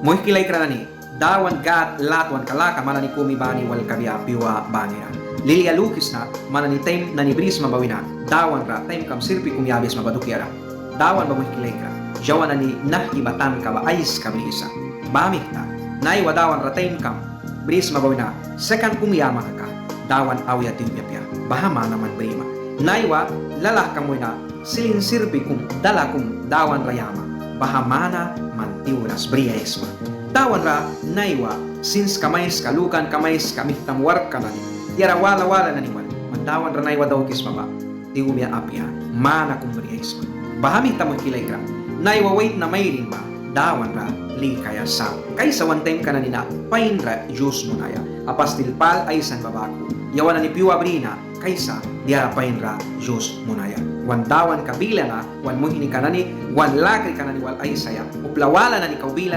Muhkilay kranani, dawan gat latwan kalaka manani kumi bani wal kabya piwa banira. Lilia lukis na manani time na nibris mabawina, dawan ra time kam sirpi kumyabis mabadukyara. Dawan ba muhkilay kra, jawan ani nahibatan ka ba ais kabrisa. Bamikta, nai wadawan ra time kam, bris mabawina, second kumyama ka, dawan awya timpyapya, bahama naman brima. Naiwa lalah kamoy na silin sirpi kum dala kum dawan rayama, bahamana mantiuras briyaesma. Dawan ra naiwa since kamais kalukan kamais kamihtamwar kanani. Yara wala naniwan mandawan ra naiwa daw kismaba. Tiumya apya mana kum briyaesma. Bahamih tamoy kilay kra. Naiwa wait na mayrin ba dawan ra li kaya sa. Kaysa one time kanani na pain ra Diyos mo naya. Apas tilpal ay san babako. Yawan ni piwa brina kaysa diara pain ra Diyos mo naya. Wan dawan kabila nga, wan mo hini kanani, wan lakri kanani wal ay saya. Uplawala na ni kaubila